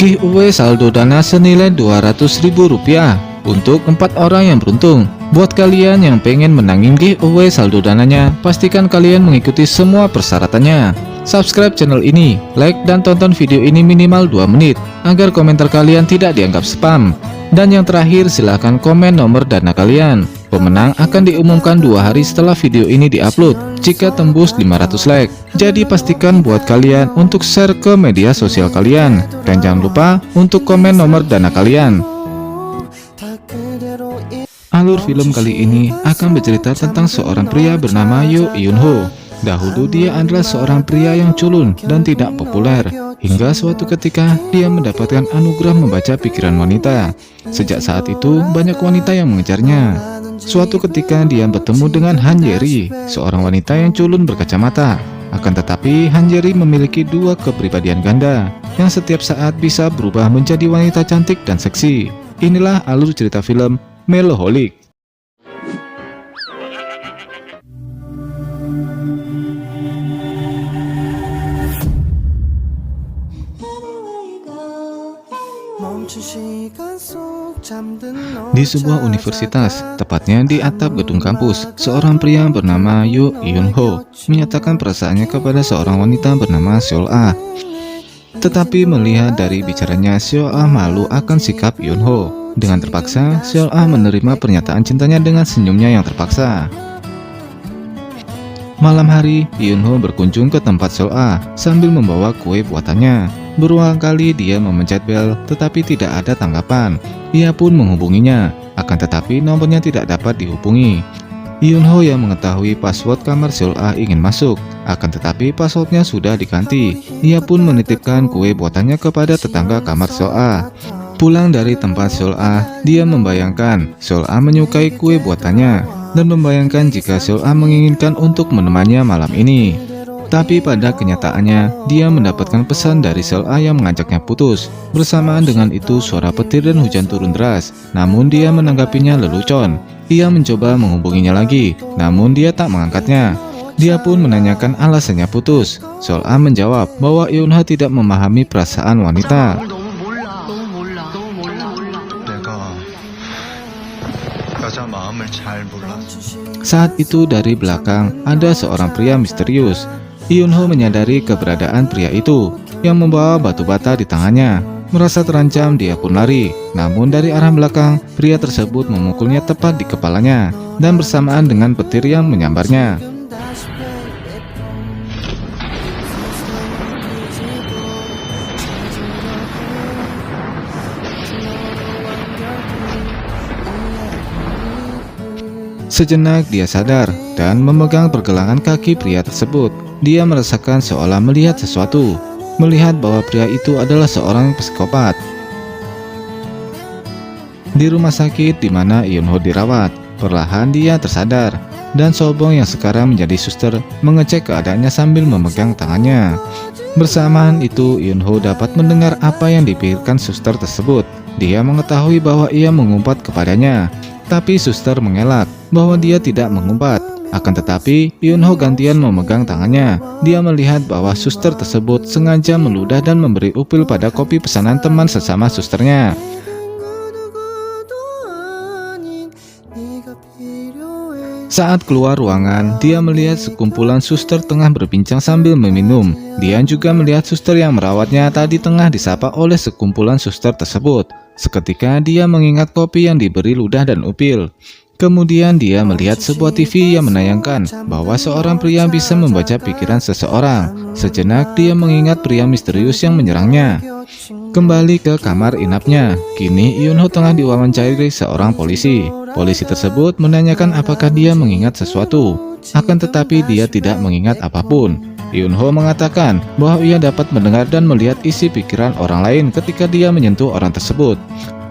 Giveaway saldo dana senilai Rp200.000 untuk 4 orang yang beruntung. Buat kalian yang pengen menangin giveaway saldo dananya, pastikan kalian mengikuti semua persyaratannya. Subscribe channel ini, like dan tonton video ini minimal 2 menit agar komentar kalian tidak dianggap spam. Dan yang terakhir, silahkan komen nomor dana kalian. Pemenang akan diumumkan 2 hari setelah video ini diupload jika tembus 500 like. Jadi pastikan buat kalian untuk share ke media sosial kalian. Dan jangan lupa untuk komen nomor dana kalian. Alur film kali ini akan bercerita tentang seorang pria bernama Yoo Eun-ho. Dahulu dia adalah seorang pria yang culun dan tidak populer, hingga suatu ketika dia mendapatkan anugerah membaca pikiran wanita. Sejak saat itu banyak wanita yang mengejarnya. Suatu ketika dia bertemu dengan Han Ye-ri, seorang wanita yang culun berkacamata. Akan tetapi Han Ye-ri memiliki 2 kepribadian ganda yang setiap saat bisa berubah menjadi wanita cantik dan seksi. Inilah alur cerita film Meloholic. Di sebuah universitas, tepatnya di atap gedung kampus, seorang pria bernama Yoo Eun-ho menyatakan perasaannya kepada seorang wanita bernama Seol-ah. Tetapi melihat dari bicaranya, Seol-ah malu akan sikap Eun-ho. Dengan terpaksa, Seol-ah menerima pernyataan cintanya dengan senyumnya yang terpaksa. Malam hari, Eun-ho berkunjung ke tempat Seol-ah sambil membawa kue buatannya. Berulang kali dia memencet bel, tetapi tidak ada tanggapan. Ia pun menghubunginya, akan tetapi nomornya tidak dapat dihubungi. Eun-ho yang mengetahui password kamar Seol-ah ingin masuk, akan tetapi passwordnya sudah diganti. Ia pun menitipkan kue buatannya kepada tetangga kamar Seol-ah. Pulang dari tempat Seol-ah, dia membayangkan Seol-ah menyukai kue buatannya dan membayangkan jika Seol-ah menginginkan untuk menemaninya malam ini. Tapi pada kenyataannya, dia mendapatkan pesan dari Seol-ah yang mengajaknya putus. Bersamaan dengan itu, suara petir dan hujan turun deras. Namun dia menanggapinya lelucon. Ia mencoba menghubunginya lagi, namun dia tak mengangkatnya. Dia pun menanyakan alasannya putus. Seol-ah menjawab bahwa Eun-ho tidak memahami perasaan wanita. Saat itu dari belakang ada seorang pria misterius. Eun-ho menyadari keberadaan pria itu yang membawa batu bata di tangannya. Merasa terancam, dia pun lari. Namun dari arah belakang, pria tersebut memukulnya tepat di kepalanya dan bersamaan dengan petir yang menyambarnya. Sejenak dia sadar dan memegang pergelangan kaki pria tersebut. Dia merasakan seolah melihat sesuatu, melihat bahwa pria itu adalah seorang psikopat. Di rumah sakit di mana Eun-ho dirawat, perlahan dia tersadar, dan Sobong yang sekarang menjadi suster mengecek keadaannya sambil memegang tangannya. Bersamaan itu Eun-ho dapat mendengar apa yang dipikirkan suster tersebut. Dia mengetahui bahwa ia mengumpat kepadanya, tapi suster mengelak bahwa dia tidak mengumpat. Akan tetapi, Eun-ho gantian memegang tangannya. Dia melihat bahwa suster tersebut sengaja meludah dan memberi upil pada kopi pesanan teman sesama susternya. Saat keluar ruangan, dia melihat sekumpulan suster tengah berbincang sambil meminum. Dia juga melihat suster yang merawatnya tadi tengah disapa oleh sekumpulan suster tersebut. Seketika dia mengingat kopi yang diberi ludah dan upil. Kemudian dia melihat sebuah TV yang menayangkan bahwa seorang pria bisa membaca pikiran seseorang. Sejenak dia mengingat pria misterius yang menyerangnya. Kembali ke kamar inapnya. Kini Eun-ho tengah diwawancari seorang polisi. Polisi tersebut menanyakan apakah dia mengingat sesuatu. Akan tetapi dia tidak mengingat apapun. Eun-ho mengatakan bahwa ia dapat mendengar dan melihat isi pikiran orang lain ketika dia menyentuh orang tersebut.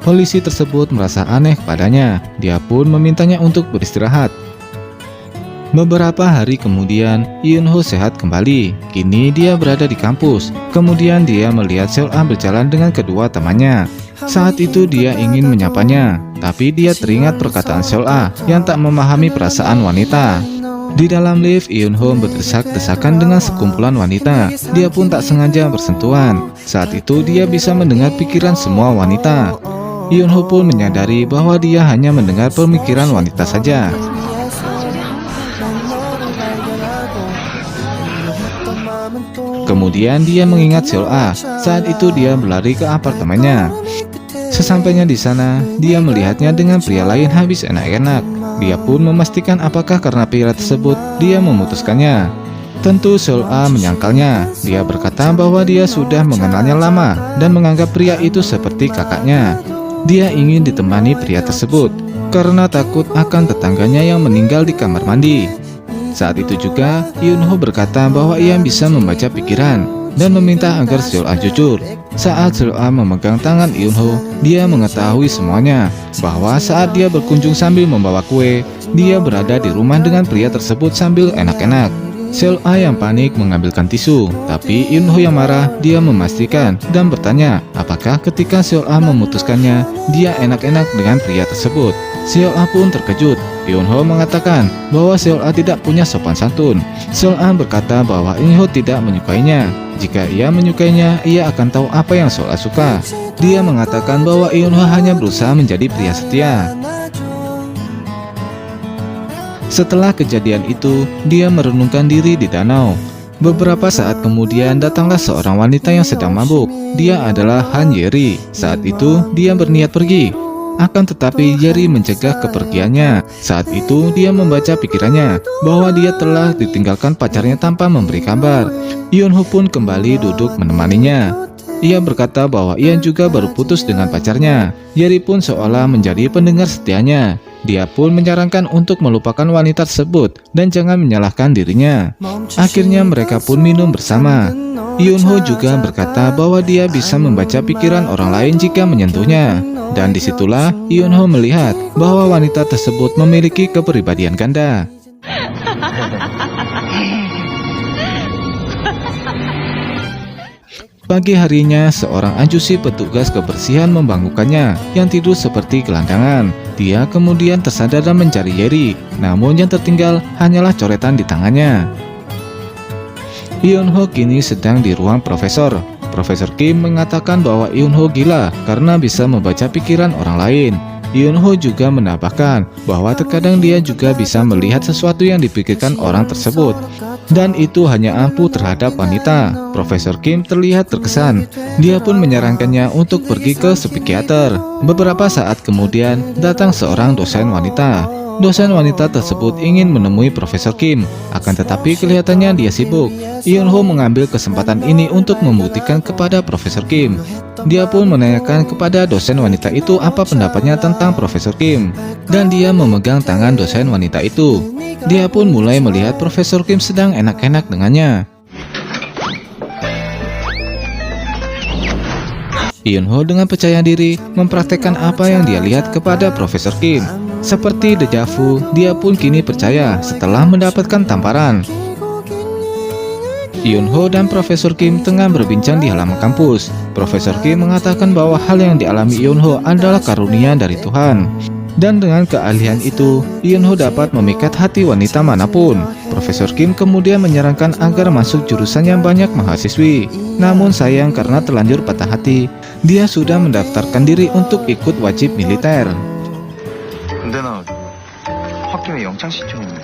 Polisi tersebut merasa aneh kepadanya. Dia pun memintanya untuk beristirahat. Beberapa hari kemudian, Eun-ho sehat kembali. Kini dia berada di kampus. Kemudian dia melihat Seol-ah berjalan dengan kedua temannya. Saat itu dia ingin menyapanya, tapi dia teringat perkataan Seol-ah yang tak memahami perasaan wanita. Di dalam lift, Eun-ho berdesak-desakan dengan sekumpulan wanita. Dia pun tak sengaja bersentuhan. Saat itu dia bisa mendengar pikiran semua wanita. Eun-ho pun menyadari bahwa dia hanya mendengar pemikiran wanita saja. Kemudian dia mengingat Seol-ah. Saat itu dia berlari ke apartemennya. Sesampainya di sana, dia melihatnya dengan pria lain habis enak-enak. Dia pun memastikan apakah karena pria tersebut dia memutuskannya. Tentu Seol-ah menyangkalnya. Dia berkata bahwa dia sudah mengenalnya lama dan menganggap pria itu seperti kakaknya. Dia ingin ditemani pria tersebut karena takut akan tetangganya yang meninggal di kamar mandi. Saat itu juga, Eun-ho berkata bahwa ia bisa membaca pikiran dan meminta agar Seol-ah jujur. Saat Seol-ah memegang tangan Eun-ho, dia mengetahui semuanya, bahwa saat dia berkunjung sambil membawa kue, dia berada di rumah dengan pria tersebut sambil enak-enak. Seol-ah yang panik mengambilkan tisu, tapi Eun-ho yang marah, dia memastikan dan bertanya apakah ketika Seol-ah memutuskannya, dia enak-enak dengan pria tersebut. Seol-ah pun terkejut. Eun-ho mengatakan bahwa Seol-ah tidak punya sopan santun. Seol-ah berkata bahwa Eun-ho tidak menyukainya. Jika ia menyukainya, ia akan tahu apa yang Seol-ah suka. Dia mengatakan bahwa Eun-ho hanya berusaha menjadi pria setia. Setelah kejadian itu, dia merenungkan diri di danau. Beberapa saat kemudian datanglah seorang wanita yang sedang mabuk. Dia adalah Han Yeri. Saat itu, dia berniat pergi. Akan tetapi Yeri mencegah kepergiannya. Saat itu dia membaca pikirannya bahwa dia telah ditinggalkan pacarnya tanpa memberi kabar. Eun-ho pun kembali duduk menemaninya. Ia berkata bahwa ia juga baru putus dengan pacarnya. Yeri pun seolah menjadi pendengar setianya. Dia pun menyarankan untuk melupakan wanita tersebut dan jangan menyalahkan dirinya. Akhirnya mereka pun minum bersama. Eun-ho juga berkata bahwa dia bisa membaca pikiran orang lain jika menyentuhnya. Dan disitulah Eun-ho melihat bahwa wanita tersebut memiliki kepribadian ganda. Pagi harinya, seorang ajusi petugas kebersihan membangunkannya yang tidur seperti gelandangan. Dia kemudian tersadar dan mencari Yeri, namun yang tertinggal hanyalah coretan di tangannya. Eun-ho kini sedang di ruang profesor. Profesor Kim mengatakan bahwa Eun-ho gila karena bisa membaca pikiran orang lain. Eun-ho juga menambahkan bahwa terkadang dia juga bisa melihat sesuatu yang dipikirkan orang tersebut. Dan itu hanya ampuh terhadap wanita. Profesor Kim terlihat terkesan. Dia pun menyarankannya untuk pergi ke psikiater. Beberapa saat kemudian datang seorang dosen wanita. Dosen wanita tersebut ingin menemui Profesor Kim, akan tetapi kelihatannya dia sibuk. Eun-ho mengambil kesempatan ini untuk membuktikan kepada Profesor Kim. Dia pun menanyakan kepada dosen wanita itu apa pendapatnya tentang Profesor Kim. Dan dia memegang tangan dosen wanita itu. Dia pun mulai melihat Profesor Kim sedang enak-enak dengannya. Eun-ho dengan percaya diri mempraktekkan apa yang dia lihat kepada Profesor Kim. Seperti deja vu, dia pun kini percaya setelah mendapatkan tamparan. Eun-ho dan Profesor Kim tengah berbincang di halaman kampus. Profesor Kim mengatakan bahwa hal yang dialami Eun-ho adalah karunia dari Tuhan. Dan dengan keahlian itu, Eun-ho dapat memikat hati wanita manapun. Profesor Kim kemudian menyarankan agar masuk jurusan yang banyak mahasiswi. Namun sayang karena terlanjur patah hati, dia sudah mendaftarkan diri untuk ikut wajib militer. 근데 나 홧김에 영창 신청했는데.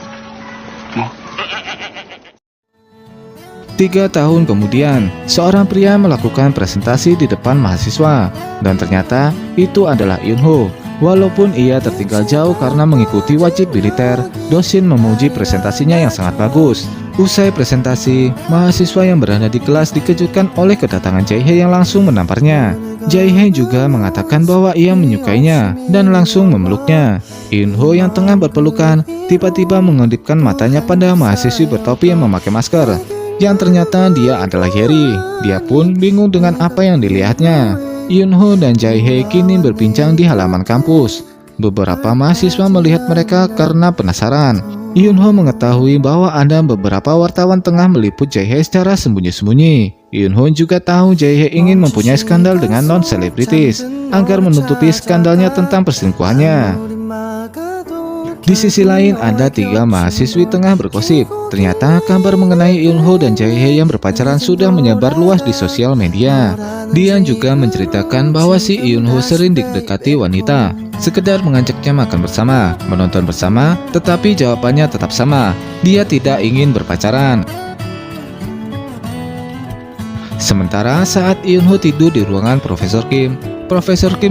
3 tahun kemudian, seorang pria melakukan presentasi di depan mahasiswa. Dan ternyata itu adalah Eun-ho. Walaupun ia tertinggal jauh karena mengikuti wajib militer, dosen memuji presentasinya yang sangat bagus. Usai presentasi, mahasiswa yang berada di kelas dikejutkan oleh kedatangan Jae-hye yang langsung menamparnya. Jae-hye juga mengatakan bahwa ia menyukainya dan langsung memeluknya. Eun-ho yang tengah berpelukan tiba-tiba mengedipkan matanya pada mahasiswi bertopi yang memakai masker. Yang ternyata dia adalah Yeri. Dia pun bingung dengan apa yang dilihatnya. Eun-ho dan Jae-hye kini berbincang di halaman kampus. Beberapa mahasiswa melihat mereka karena penasaran. Eun-ho mengetahui bahwa ada beberapa wartawan tengah meliput Jae-hye secara sembunyi-sembunyi. Eun-ho juga tahu Jae-hye ingin mempunyai skandal dengan non-selebritis agar menutupi skandalnya tentang perselingkuhannya. Di sisi lain, ada 3 mahasiswi tengah bergosip. Ternyata kabar mengenai Eunho dan Jaehae yang berpacaran sudah menyebar luas di sosial media. Dian juga menceritakan bahwa si Eunho sering didekati wanita, sekedar mengajaknya makan bersama, menonton bersama, tetapi jawabannya tetap sama. Dia tidak ingin berpacaran. Sementara saat Eunho tidur di ruangan Profesor Kim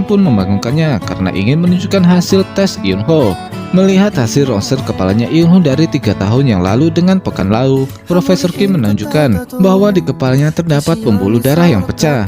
pun membangunkannya karena ingin menunjukkan hasil tes Eunho. Melihat hasil ronsen kepalanya Eunho dari 3 tahun yang lalu dengan pekan lalu, Profesor Kim menunjukkan bahwa di kepalanya terdapat pembuluh darah yang pecah.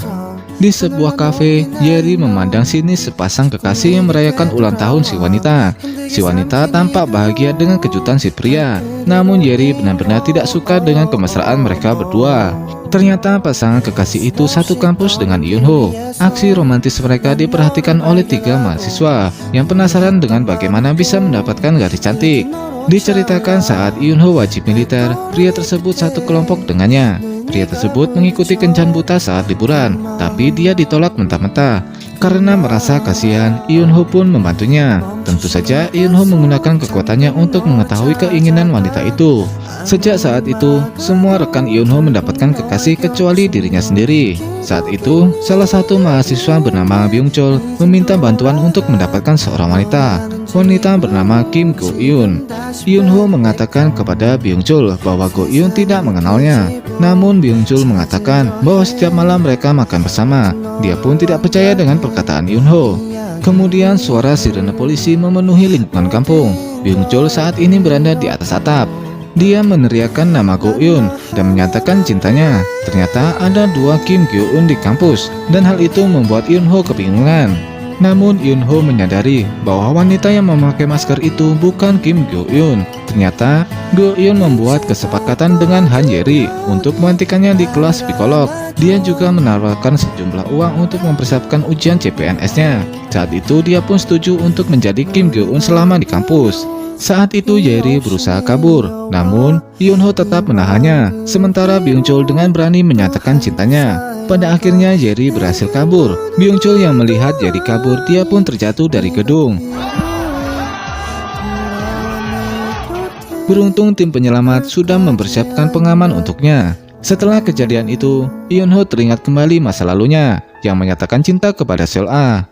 Di sebuah kafe, Yeri memandang sinis sepasang kekasih yang merayakan ulang tahun si wanita. Si wanita tampak bahagia dengan kejutan si pria. Namun Yeri benar-benar tidak suka dengan kemesraan mereka berdua. Ternyata pasangan kekasih itu satu kampus dengan Eunho. Aksi romantis mereka diperhatikan oleh 3 mahasiswa yang penasaran dengan bagaimana bisa mendapatkan gadis cantik. Diceritakan saat Eunho wajib militer, pria tersebut satu kelompok dengannya. Pria tersebut mengikuti kencan buta saat liburan, tapi dia ditolak mentah-mentah. Karena merasa kasihan, Eunho pun membantunya. Tentu saja Eunho menggunakan kekuatannya untuk mengetahui keinginan wanita itu. Sejak saat itu, semua rekan Eunho mendapatkan kekasih kecuali dirinya sendiri. Saat itu, salah satu mahasiswa bernama Byung-chul meminta bantuan untuk mendapatkan seorang wanita. Wanita bernama Kim Go-eun. Eunho mengatakan kepada Byung-chul bahwa Go-eun tidak mengenalnya. Namun Byung-chul mengatakan bahwa setiap malam mereka makan bersama. Dia pun tidak percaya dengan perkataan Eunho. Kemudian suara sirene polisi memenuhi lingkungan kampung. Byung-chul saat ini berada di atas atap. Dia meneriakkan nama Go-eun dan menyatakan cintanya. Ternyata ada 2 Kim Go-eun di kampus, dan hal itu membuat Eunho kebingungan. Namun Eunho menyadari bahwa wanita yang memakai masker itu bukan Kim Go-eun. Ternyata Go-eun membuat kesepakatan dengan Han Yeri untuk menggantikannya di kelas psikolog. Dia juga menawarkan sejumlah uang untuk mempersiapkan ujian CPNS-nya. Saat itu dia pun setuju untuk menjadi Kim Go-eun selama di kampus. Saat itu Yeri berusaha kabur, namun Eunho tetap menahannya. Sementara Byung-chul dengan berani menyatakan cintanya. Pada akhirnya Yeri berhasil kabur. Byung-chul yang melihat Yeri kabur, dia pun terjatuh dari gedung. Beruntung tim penyelamat sudah mempersiapkan pengaman untuknya. Setelah kejadian itu, Eunho teringat kembali masa lalunya yang menyatakan cinta kepada Seol-a.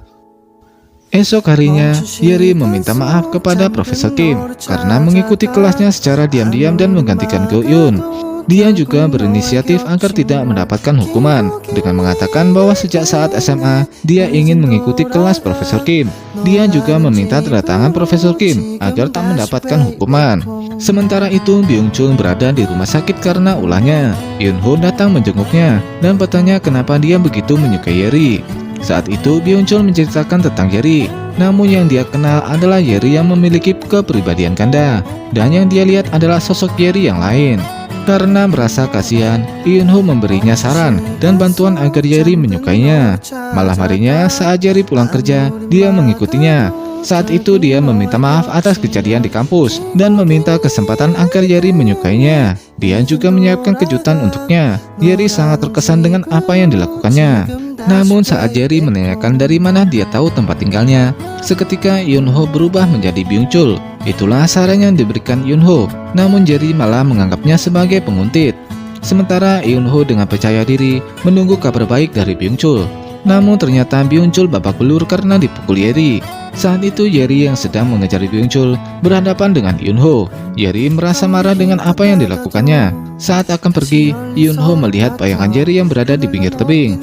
Esok harinya, Yeri meminta maaf kepada Profesor Kim karena mengikuti kelasnya secara diam-diam dan menggantikan Go-eun. Dia juga berinisiatif agar tidak mendapatkan hukuman dengan mengatakan bahwa sejak saat SMA, dia ingin mengikuti kelas Profesor Kim. Dia juga meminta tanda tangan Profesor Kim agar tak mendapatkan hukuman. Sementara itu, Byung-chul berada di rumah sakit karena ulahnya. Eunho datang menjenguknya dan bertanya kenapa dia begitu menyukai Yeri. Saat itu Byung-chul menceritakan tentang Yeri. Namun yang dia kenal adalah Yeri yang memiliki kepribadian ganda, dan yang dia lihat adalah sosok Yeri yang lain. Karena merasa kasihan, Eunho memberinya saran dan bantuan agar Yeri menyukainya. Malam harinya saat Yeri pulang kerja, dia mengikutinya. Saat itu dia meminta maaf atas kejadian di kampus dan meminta kesempatan agar Yeri menyukainya. Dia juga menyiapkan kejutan untuknya. Yeri sangat terkesan dengan apa yang dilakukannya. Namun saat Yeri menanyakan dari mana dia tahu tempat tinggalnya, seketika Eunho berubah menjadi Byung-chul. Itulah saran yang diberikan Eunho. Namun Yeri malah menganggapnya sebagai penguntit. Sementara Eunho dengan percaya diri menunggu kabar baik dari Byung-chul. Namun ternyata Byung-chul babak belur karena dipukul Yeri. Saat itu Yeri yang sedang mengejar Byung-chul berhadapan dengan Eunho. Yeri merasa marah dengan apa yang dilakukannya. Saat akan pergi, Eunho melihat bayangan Yeri yang berada di pinggir tebing.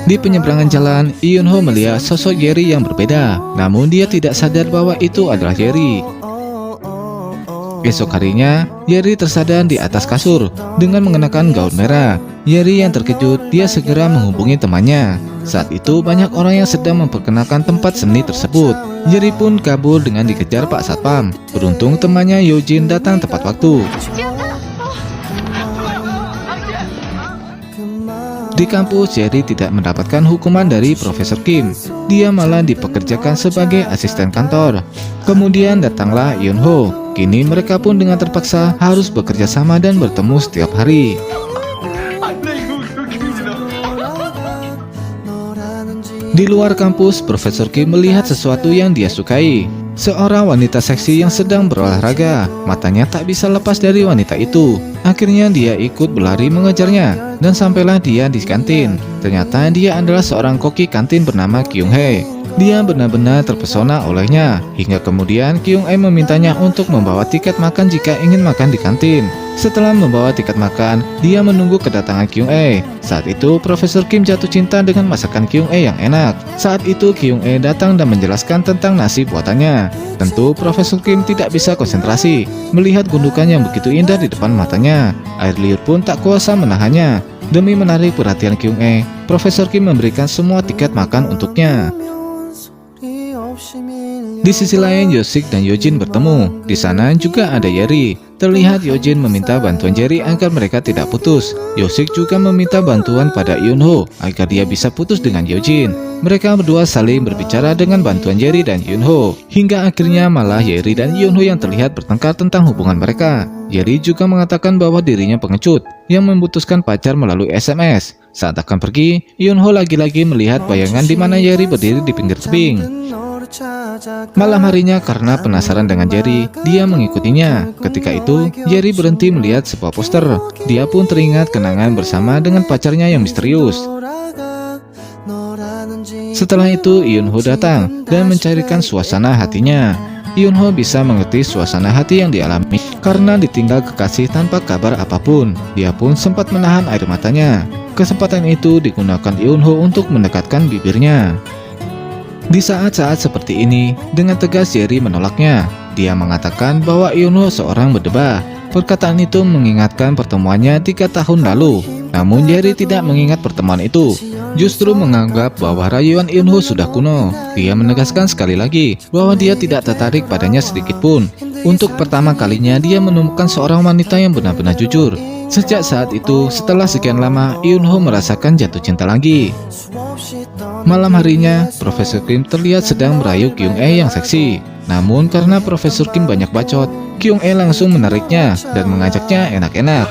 Di penyeberangan jalan, Eunho melihat sosok Yeri yang berbeda. Namun dia tidak sadar bahwa itu adalah Yeri. Esok harinya, Yeri tersadar di atas kasur dengan mengenakan gaun merah. Yeri yang terkejut, dia segera menghubungi temannya. Saat itu banyak orang yang sedang memperkenalkan tempat seni tersebut. Yeri pun kabur dengan dikejar Pak Satpam. Beruntung temannya Yojin datang tepat waktu. Di kampus, Yeri tidak mendapatkan hukuman dari Profesor Kim. Dia malah dipekerjakan sebagai asisten kantor. Kemudian datanglah Eunho. Kini mereka pun dengan terpaksa harus bekerja sama dan bertemu setiap hari. Di luar kampus, Profesor Kim melihat sesuatu yang dia sukai. Seorang wanita seksi yang sedang berolahraga. Matanya tak bisa lepas dari wanita itu. Akhirnya dia ikut berlari mengejarnya, dan sampailah dia di kantin. Ternyata dia adalah seorang koki kantin bernama Kyung Hae. Dia benar-benar terpesona olehnya, hingga kemudian Kyung Hae memintanya untuk membawa tiket makan jika ingin makan di kantin. Setelah membawa tiket makan, dia menunggu kedatangan Kyung Hae. Saat itu, Profesor Kim jatuh cinta dengan masakan Kyung Hae yang enak. Saat itu, Kyung Hae datang dan menjelaskan tentang nasi buatannya. Tentu, Profesor Kim tidak bisa konsentrasi melihat gundukan yang begitu indah di depan matanya. Air liur pun tak kuasa menahannya. Demi menarik perhatian Kyung Hae, Profesor Kim memberikan semua tiket makan untuknya. Di sisi lain, Yoosik dan Yojin bertemu. Di sana juga ada Yeri. Terlihat Yojin meminta bantuan Jerry agar mereka tidak putus. Yoosik juga meminta bantuan pada Yoonho agar dia bisa putus dengan Yojin. Mereka berdua saling berbicara dengan bantuan Jerry dan Yoonho. Hingga akhirnya malah Yeri dan Yoonho yang terlihat bertengkar tentang hubungan mereka. Yeri juga mengatakan bahwa dirinya pengecut yang memutuskan pacar melalui SMS. Saat akan pergi, Yoonho lagi-lagi melihat bayangan di mana Yeri berdiri di pinggir tebing. Malam harinya, karena penasaran dengan Jerry, dia mengikutinya. Ketika itu, Jerry berhenti melihat sebuah poster. Dia pun teringat kenangan bersama dengan pacarnya yang misterius. Setelah itu, Yoonho datang dan mencarikan suasana hatinya. Yoonho bisa mengerti suasana hati yang dialami karena ditinggal kekasih tanpa kabar apapun. Dia pun sempat menahan air matanya. Kesempatan itu digunakan Yoonho untuk mendekatkan bibirnya. Di saat-saat seperti ini, dengan tegas Jerry menolaknya. Dia mengatakan bahwa Yoonho seorang berdebah. Perkataan itu mengingatkan pertemuannya 3 tahun lalu. Namun Jerry tidak mengingat pertemuan itu. Justru menganggap bahwa rayuan Yoonho sudah kuno. Dia menegaskan sekali lagi bahwa dia tidak tertarik padanya sedikit pun. Untuk pertama kalinya dia menemukan seorang wanita yang benar-benar jujur. Sejak saat itu, setelah sekian lama, Yoonho merasakan jatuh cinta lagi. Malam harinya, Profesor Kim terlihat sedang merayu Kyung Hae yang seksi. Namun karena Profesor Kim banyak bacot, Kyung Hae langsung menariknya dan mengajaknya enak-enak.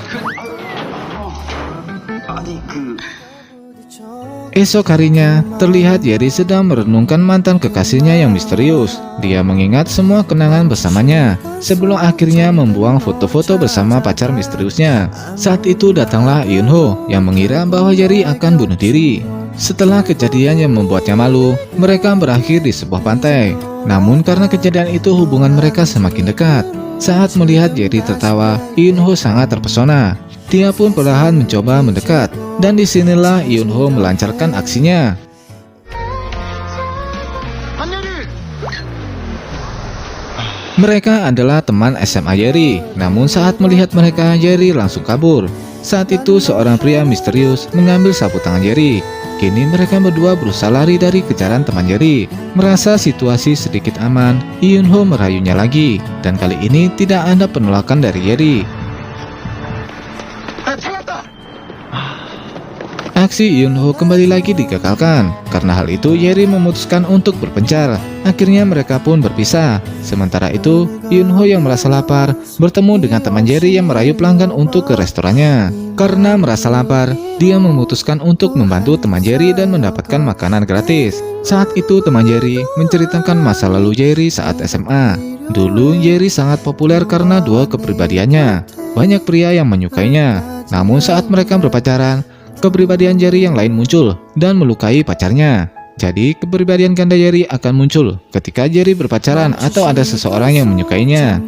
Esok harinya, terlihat Yeri sedang merenungkan mantan kekasihnya yang misterius. Dia mengingat semua kenangan bersamanya, sebelum akhirnya membuang foto-foto bersama pacar misteriusnya. Saat itu datanglah Yoonho yang mengira bahwa Yeri akan bunuh diri. Setelah kejadian yang membuatnya malu, mereka berakhir di sebuah pantai. Namun karena kejadian itu hubungan mereka semakin dekat. Saat melihat Yeri tertawa, Yoonho sangat terpesona. Dia pun perlahan mencoba mendekat. Dan disinilah Yoonho melancarkan aksinya. Mereka adalah teman SMA Yeri. Namun saat melihat mereka, Yeri langsung kabur. Saat itu seorang pria misterius mengambil sapu tangan Yeri. Kini mereka berdua berusaha lari dari kejaran teman Yeri. Merasa situasi sedikit aman, Yoonho merayunya lagi. Dan kali ini tidak ada penolakan dari Yeri. Aksi Yoonho kembali lagi digagalkan. Karena hal itu, Yeri memutuskan untuk berpencar. Akhirnya mereka pun berpisah. Sementara itu, Yoonho yang merasa lapar bertemu dengan teman Yeri yang merayu pelanggan untuk ke restorannya. Karena merasa lapar, dia memutuskan untuk membantu teman Yeri dan mendapatkan makanan gratis. Saat itu teman Yeri menceritakan masa lalu Yeri saat SMA. Dulu Yeri sangat populer karena dua kepribadiannya. Banyak pria yang menyukainya. Namun saat mereka berpacaran, kepribadian Yeri yang lain muncul dan melukai pacarnya. Jadi kepribadian ganda Yeri akan muncul ketika Yeri berpacaran atau ada seseorang yang menyukainya.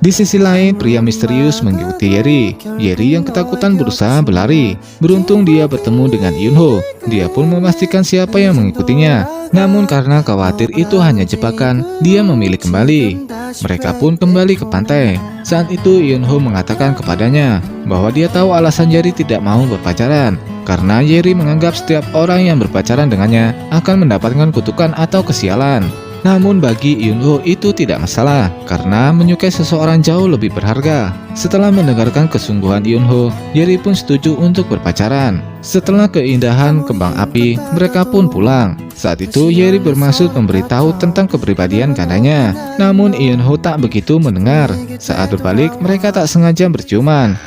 Di sisi lain, pria misterius mengikuti Yeri. Yeri yang ketakutan berusaha berlari. Beruntung dia bertemu dengan Yoonho. Dia pun memastikan siapa yang mengikutinya. Namun karena khawatir itu hanya jebakan, dia memilih kembali. Mereka pun kembali ke pantai. Saat itu Yoonho mengatakan kepadanya bahwa dia tahu alasan Yeri tidak mau berpacaran. Karena Yeri menganggap setiap orang yang berpacaran dengannya akan mendapatkan kutukan atau kesialan. Namun bagi Yoonho itu tidak masalah, karena menyukai seseorang jauh lebih berharga. Setelah mendengarkan kesungguhan Yoonho, Yeri pun setuju untuk berpacaran. Setelah keindahan kembang api, mereka pun pulang. Saat itu Yeri bermaksud memberitahu tentang kepribadian gandanya. Namun Yoonho tak begitu mendengar. Saat berbalik, mereka tak sengaja berciuman.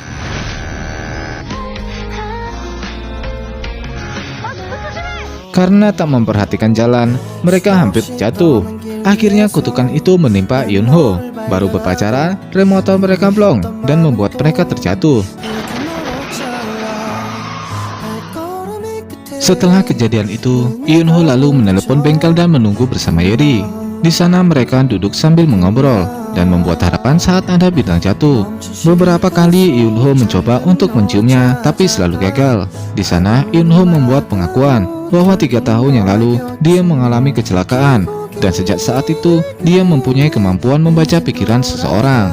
Karena tak memperhatikan jalan, mereka hampir jatuh. Akhirnya kutukan itu menimpa Eunho. Baru berpacaran, rem motor mereka blong dan membuat mereka terjatuh. Setelah kejadian itu, Eunho lalu menelepon bengkel dan menunggu bersama Yeri. Di sana mereka duduk sambil mengobrol dan membuat harapan saat ada bintang jatuh. Beberapa kali Eunho mencoba untuk menciumnya, tapi selalu gagal. Di sana Eunho membuat pengakuan bahwa 3 tahun yang lalu dia mengalami kecelakaan, dan sejak saat itu dia mempunyai kemampuan membaca pikiran seseorang.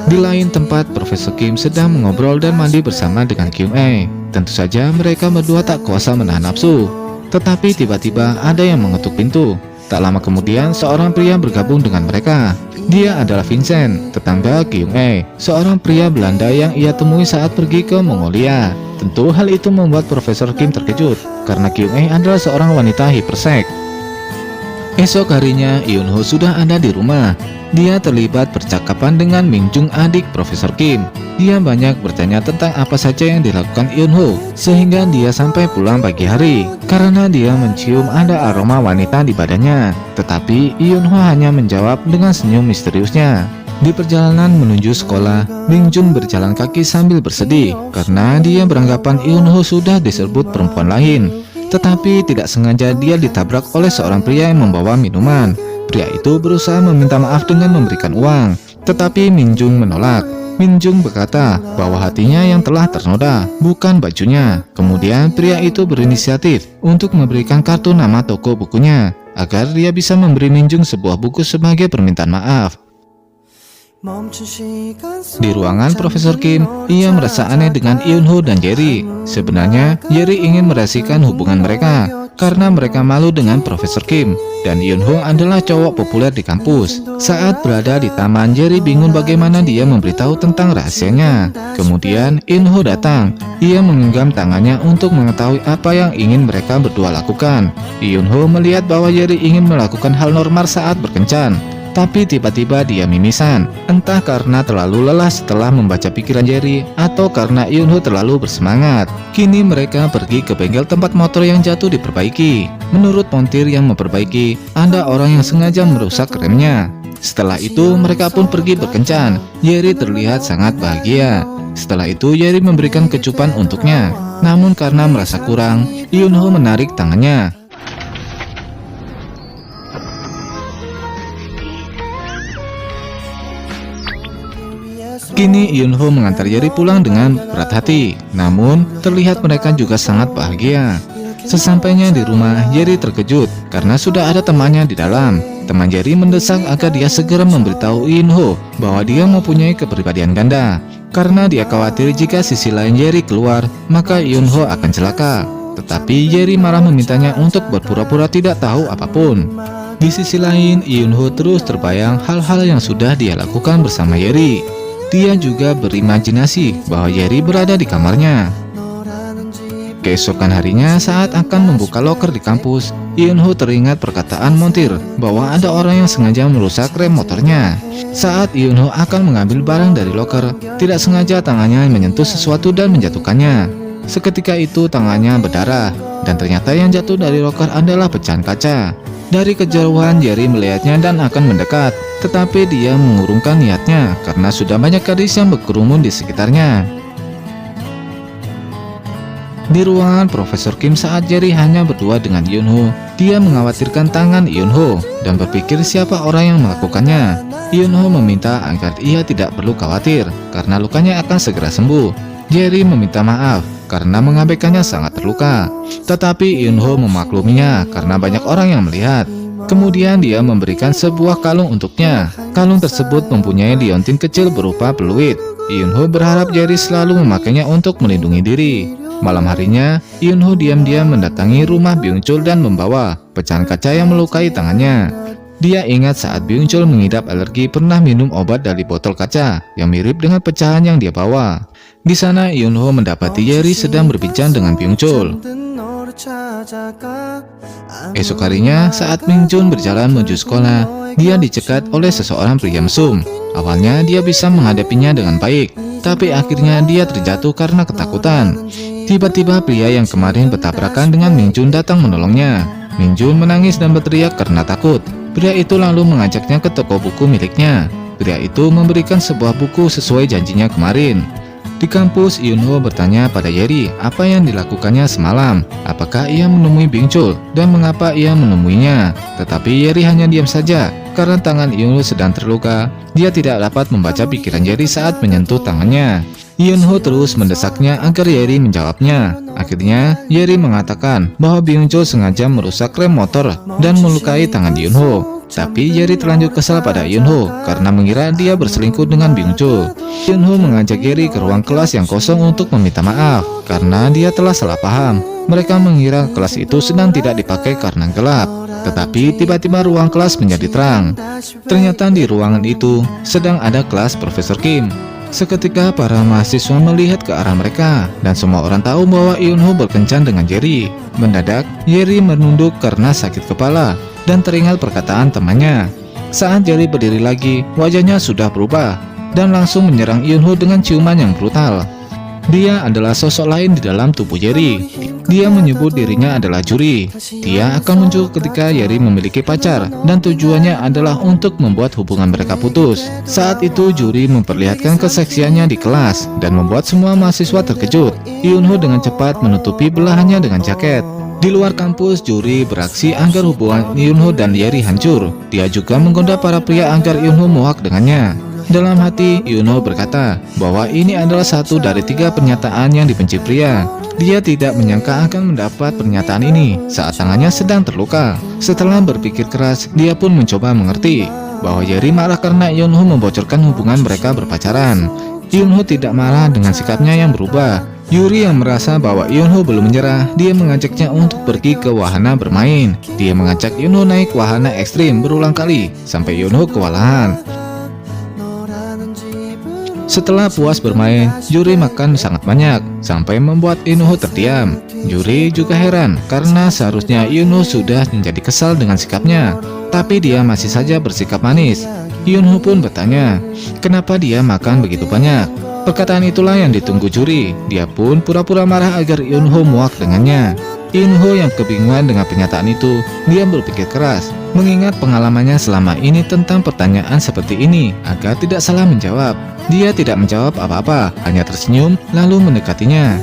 Di lain tempat, Profesor Kim sedang mengobrol dan mandi bersama dengan Kyung-ae. Tentu saja mereka berdua tak kuasa menahan nafsu. Tetapi tiba-tiba ada yang mengetuk pintu. Tak lama kemudian, seorang pria bergabung dengan mereka. Dia adalah Vincent, tetangga Kyung-ae, seorang pria Belanda yang ia temui saat pergi ke Mongolia. Tentu hal itu membuat Profesor Kim terkejut, karena Kyung-ae adalah seorang wanita hiperseks. Esok harinya, Eunho sudah ada di rumah. Dia terlibat percakapan dengan Minjung, adik Profesor Kim. Dia banyak bertanya tentang apa saja yang dilakukan Eunho, sehingga dia sampai pulang pagi hari karena dia mencium ada aroma wanita di badannya. Tetapi Eunho hanya menjawab dengan senyum misteriusnya. Di perjalanan menuju sekolah, Minjung berjalan kaki sambil bersedih karena dia beranggapan Eunho sudah diserbu perempuan lain. Tetapi tidak sengaja dia ditabrak oleh seorang pria yang membawa minuman. Pria itu berusaha meminta maaf dengan memberikan uang, tetapi Minjung menolak. Minjung berkata bahwa hatinya yang telah ternoda, bukan bajunya. Kemudian pria itu berinisiatif untuk memberikan kartu nama toko bukunya, agar dia bisa memberi Minjung sebuah buku sebagai permintaan maaf. Di ruangan Profesor Kim, ia merasa aneh dengan Eunho dan Jerry. Sebenarnya, Jerry ingin merahasiakan hubungan mereka karena mereka malu dengan Profesor Kim, dan Eunho adalah cowok populer di kampus. Saat berada di taman, Jerry bingung bagaimana dia memberitahu tentang rahasianya. Kemudian Eunho datang. Ia menggenggam tangannya untuk mengetahui apa yang ingin mereka berdua lakukan. Eunho melihat bahwa Jerry ingin melakukan hal normal saat berkencan, tapi tiba-tiba dia mimisan, entah karena terlalu lelah setelah membaca pikiran Jerry atau karena Eunho terlalu bersemangat. Kini mereka pergi ke bengkel tempat motor yang jatuh diperbaiki. Menurut montir yang memperbaiki, ada orang yang sengaja merusak remnya. Setelah itu mereka pun pergi berkencan. Jerry terlihat sangat bahagia. Setelah itu Jerry memberikan kecupan untuknya. Namun karena merasa kurang, Eunho menarik tangannya. Kini Eunho mengantar Jerry pulang dengan berat hati. Namun terlihat mereka juga sangat bahagia. Sesampainya di rumah, Jerry terkejut karena sudah ada temannya di dalam. Teman Jerry mendesak agar dia segera memberitahu Eunho bahwa dia mempunyai kepribadian ganda. Karena dia khawatir jika sisi lain Jerry keluar, maka Eunho akan celaka. Tetapi Jerry marah memintanya untuk berpura-pura tidak tahu apapun. Di sisi lain, Eunho terus terbayang hal-hal yang sudah dia lakukan bersama Jerry. Dia juga berimajinasi bahwa Jerry berada di kamarnya. Keesokan harinya, saat akan membuka loker di kampus, Eunho teringat perkataan montir bahwa ada orang yang sengaja merusak rem motornya. Saat Eunho akan mengambil barang dari loker, tidak sengaja tangannya menyentuh sesuatu dan menjatuhkannya. Seketika itu tangannya berdarah, dan ternyata yang jatuh dari loker adalah pecahan kaca. Dari kejauhan Jerry melihatnya dan akan mendekat, tetapi dia mengurungkan niatnya karena sudah banyak gadis yang berkerumun di sekitarnya. Di ruangan Profesor Kim saat Jerry hanya berdua dengan Eunho, dia mengkhawatirkan tangan Eunho dan berpikir siapa orang yang melakukannya. Eunho meminta agar ia tidak perlu khawatir karena lukanya akan segera sembuh. Jerry meminta maaf karena mengabaikannya sangat terluka, tetapi Eunho memakluminya karena banyak orang yang melihat. Kemudian dia memberikan sebuah kalung untuknya. Kalung tersebut mempunyai liontin kecil berupa peluit. Eunho berharap Jerry selalu memakainya untuk melindungi diri. Malam harinya, Eunho diam-diam mendatangi rumah Byung-chul dan membawa pecahan kaca yang melukai tangannya. Dia ingat saat Byung-chul mengidap alergi pernah minum obat dari botol kaca yang mirip dengan pecahan yang dia bawa. Di sana Eunho mendapati Jerry sedang berbincang dengan Byung-chul. Esok harinya, saat Minjun berjalan menuju sekolah, dia dicegat oleh seseorang pria mesum. Awalnya dia bisa menghadapinya dengan baik, tapi akhirnya dia terjatuh karena ketakutan. Tiba-tiba pria yang kemarin bertabrakan dengan Mingjun datang menolongnya. Mingjun menangis dan berteriak karena takut. Pria itu lalu mengajaknya ke toko buku miliknya. Pria itu memberikan sebuah buku sesuai janjinya kemarin. Di kampus, Yunho bertanya pada Yeri apa yang dilakukannya semalam. Apakah ia menemui Bingchul dan mengapa ia menemuinya. Tetapi Yeri hanya diam saja karena tangan Yunho sedang terluka. Dia tidak dapat membaca pikiran Yeri saat menyentuh tangannya. Yunho terus mendesaknya agar Yeri menjawabnya. Akhirnya, Yeri mengatakan bahwa Bingchul sengaja merusak rem motor dan melukai tangan Yunho. Tapi Yeri terlanjur kesal pada Yunho karena mengira dia berselingkuh dengan Bingchul. Yunho mengajak Yeri ke ruang kelas yang kosong untuk meminta maaf karena dia telah salah paham. Mereka mengira kelas itu sedang tidak dipakai karena gelap. Tetapi tiba-tiba ruang kelas menjadi terang. Ternyata di ruangan itu sedang ada kelas Profesor Kim. Seketika para mahasiswa melihat ke arah mereka dan semua orang tahu bahwa Yunho berkencan dengan Yeri. Mendadak, Yeri menunduk karena sakit kepala dan teringat perkataan temannya. Saat Yeri berdiri lagi, wajahnya sudah berubah dan langsung menyerang Yunho dengan ciuman yang brutal. Dia adalah sosok lain di dalam tubuh Yeri. Dia menyebut dirinya adalah Juri. Dia akan muncul ketika Yeri memiliki pacar dan tujuannya adalah untuk membuat hubungan mereka putus. Saat itu Juri memperlihatkan keseksiannya di kelas dan membuat semua mahasiswa terkejut. Yunho dengan cepat menutupi belahannya dengan jaket. Di luar kampus, Juri beraksi agar hubungan Yunho dan Yeri hancur. Dia juga menggoda para pria agar Yunho muak dengannya. Dalam hati, Yunho berkata bahwa ini adalah satu dari 3 pernyataan yang dibenci pria. Dia tidak menyangka akan mendapat pernyataan ini saat tangannya sedang terluka. Setelah berpikir keras, dia pun mencoba mengerti bahwa Yeri marah karena Yunho membocorkan hubungan mereka berpacaran. Yunho tidak marah dengan sikapnya yang berubah. Yuri yang merasa bahwa Yunho belum menyerah, dia mengajaknya untuk pergi ke wahana bermain. Dia mengajak Yunho naik wahana ekstrim berulang kali sampai Yunho kewalahan. Setelah puas bermain, Yuri makan sangat banyak sampai membuat Yunho terdiam. Yuri juga heran karena seharusnya Yunho sudah menjadi kesal dengan sikapnya, tapi dia masih saja bersikap manis. Yunho pun bertanya, kenapa dia makan begitu banyak? Perkataan itulah yang ditunggu Juri. Dia pun pura-pura marah agar Yunho muak dengannya. Yunho yang kebingungan dengan pernyataan itu, dia berpikir keras, mengingat pengalamannya selama ini tentang pertanyaan seperti ini, agar tidak salah menjawab. Dia tidak menjawab apa-apa, hanya tersenyum lalu mendekatinya.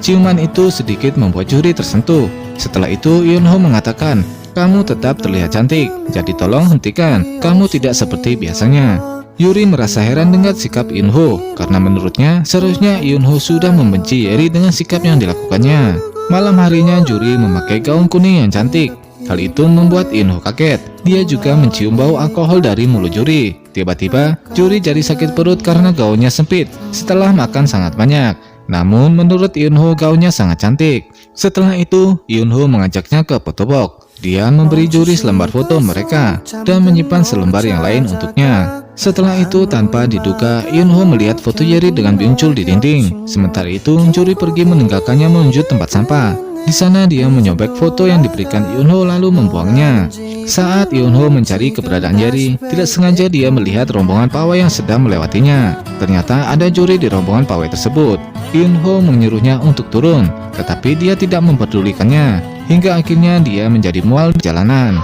Ciuman itu sedikit membuat Juri tersentuh. Setelah itu Yunho mengatakan, kamu tetap terlihat cantik, jadi tolong hentikan, kamu tidak seperti biasanya. Yuri merasa heran dengan sikap Yunho, karena menurutnya seharusnya Yunho sudah membenci Yeri dengan sikap yang dilakukannya. Malam harinya Juri memakai gaun kuning yang cantik. Hal itu membuat Yunho kaget. Dia juga mencium bau alkohol dari mulut Juri. Tiba-tiba Juri jadi sakit perut karena gaunnya sempit setelah makan sangat banyak. Namun menurut Yunho gaunnya sangat cantik. Setelah itu Yunho mengajaknya ke photobooth. Dia memberi Juri selembar foto mereka dan menyimpan selembar yang lain untuknya. Setelah itu tanpa diduga Yunho melihat foto Yeri dengan Bingchul di dinding. Sementara itu Juri pergi meninggalkannya menuju tempat sampah. Di sana dia menyobek foto yang diberikan Yunho lalu membuangnya. Saat Yunho mencari keberadaan Yeri, tidak sengaja dia melihat rombongan pawai yang sedang melewatinya. Ternyata ada Juri di rombongan pawai tersebut. Yunho menyuruhnya untuk turun, tetapi dia tidak mempedulikannya. Hingga akhirnya dia menjadi mual di jalanan.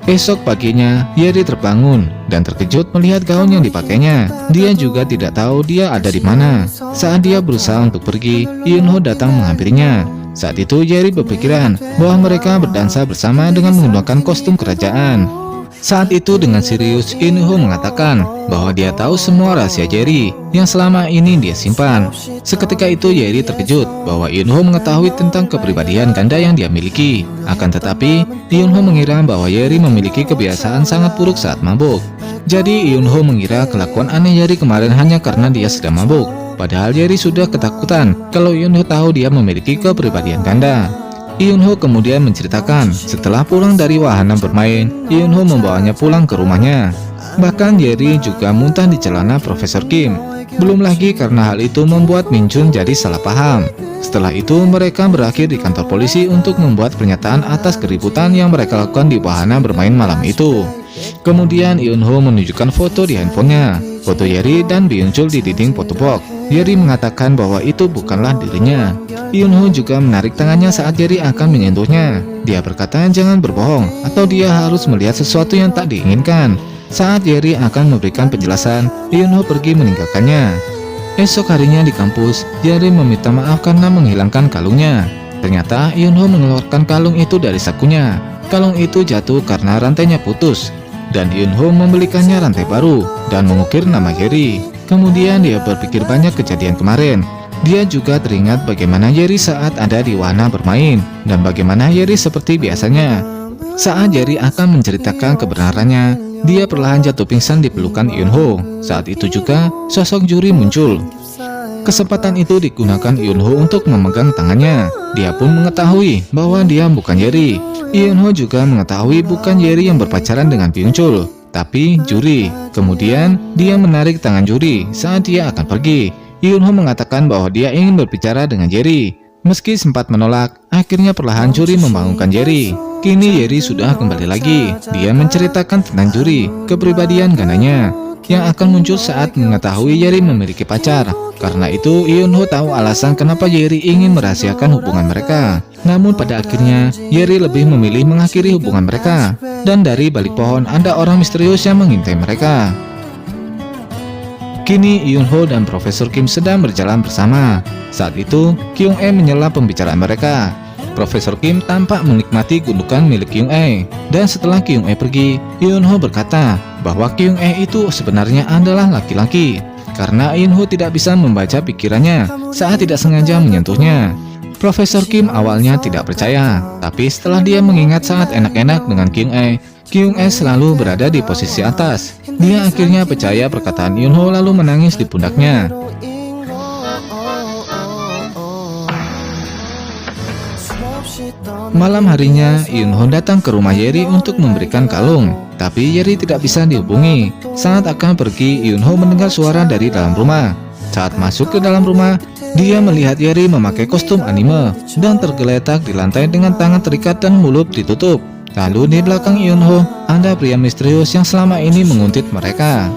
Esok paginya, Yeri terbangun dan terkejut melihat gaun yang dipakainya. Dia juga tidak tahu dia ada di mana. Saat dia berusaha untuk pergi, Yunho datang menghampirinya. Saat itu Yeri berpikiran bahwa mereka berdansa bersama dengan menggunakan kostum kerajaan. Saat itu dengan serius, Yunho mengatakan bahwa dia tahu semua rahasia Yeri yang selama ini dia simpan. Seketika itu Yeri terkejut bahwa Yunho mengetahui tentang kepribadian ganda yang dia miliki. Akan tetapi, Yunho mengira bahwa Yeri memiliki kebiasaan sangat buruk saat mabuk. Jadi Yunho mengira kelakuan aneh Yeri kemarin hanya karena dia sedang mabuk. Padahal Yeri sudah ketakutan kalau Yunho tahu dia memiliki kepribadian ganda. Yunho kemudian menceritakan setelah pulang dari wahana bermain, Yunho membawanya pulang ke rumahnya. Bahkan Yeri juga muntah di celana Profesor Kim. Belum lagi karena hal itu membuat Min Jun jadi salah paham. Setelah itu mereka berakhir di kantor polisi untuk membuat pernyataan atas keributan yang mereka lakukan di wahana bermain malam itu. Kemudian Eun-ho menunjukkan foto di handphonenya, foto Yeri dan Byung-chul di dinding photobooth. Yeri mengatakan bahwa itu bukanlah dirinya. Eun-ho juga menarik tangannya saat Yeri akan menyentuhnya. Dia berkata jangan berbohong atau dia harus melihat sesuatu yang tak diinginkan. Saat Yeri akan memberikan penjelasan, Eun-ho pergi meninggalkannya. Esok harinya di kampus, Yeri meminta maaf karena menghilangkan kalungnya. Ternyata Eun-ho mengeluarkan kalung itu dari sakunya. Kalung itu jatuh karena rantainya putus, dan Eun-ho membelikannya rantai baru dan mengukir nama Yeri. Kemudian dia berpikir banyak kejadian kemarin. Dia juga teringat bagaimana Yeri saat ada di wahana bermain, dan bagaimana Yeri seperti biasanya. Saat Yeri akan menceritakan kebenarannya, dia perlahan jatuh pingsan di pelukan Eun-ho. Saat itu juga sosok juri muncul. Kesempatan itu digunakan Eun-ho untuk memegang tangannya. Dia pun mengetahui bahwa dia bukan Yeri. Eun-ho juga mengetahui bukan Yeri yang berpacaran dengan Byung-chul, tapi juri. Kemudian dia menarik tangan juri saat dia akan pergi. Eun-ho mengatakan bahwa dia ingin berbicara dengan Yeri. Meski sempat menolak, akhirnya perlahan juri membangunkan Yeri. Kini Yeri sudah kembali lagi. Dia menceritakan tentang juri, kepribadian gandanya yang akan muncul saat mengetahui Yeri memiliki pacar. Karena itu Eun-ho tahu alasan kenapa Yeri ingin merahasiakan hubungan mereka. Namun pada akhirnya Yeri lebih memilih mengakhiri hubungan mereka. Dan dari balik pohon ada orang misterius yang mengintai mereka. Kini Eun-ho dan Profesor Kim sedang berjalan bersama. Saat itu Kyung-e menyela pembicaraan mereka. Profesor Kim tampak menikmati gundukan milik Kyung-e. Dan setelah Kyung-e pergi, Eun-ho berkata bahwa Kyung-e itu sebenarnya adalah laki-laki. Karena Eun-ho tidak bisa membaca pikirannya saat tidak sengaja menyentuhnya. Profesor Kim awalnya tidak percaya, tapi setelah dia mengingat saat enak-enak dengan Kyung-e selalu berada di posisi atas. Dia akhirnya percaya perkataan Eun-ho lalu menangis di pundaknya. Malam harinya, Eun-ho datang ke rumah Yeri untuk memberikan kalung. Tapi Yeri tidak bisa dihubungi. Saat akan pergi, Eun-ho mendengar suara dari dalam rumah. Saat masuk ke dalam rumah, dia melihat Yeri memakai kostum anime dan tergeletak di lantai dengan tangan terikat dan mulut ditutup. Lalu di belakang Eun-ho ada pria misterius yang selama ini menguntit mereka.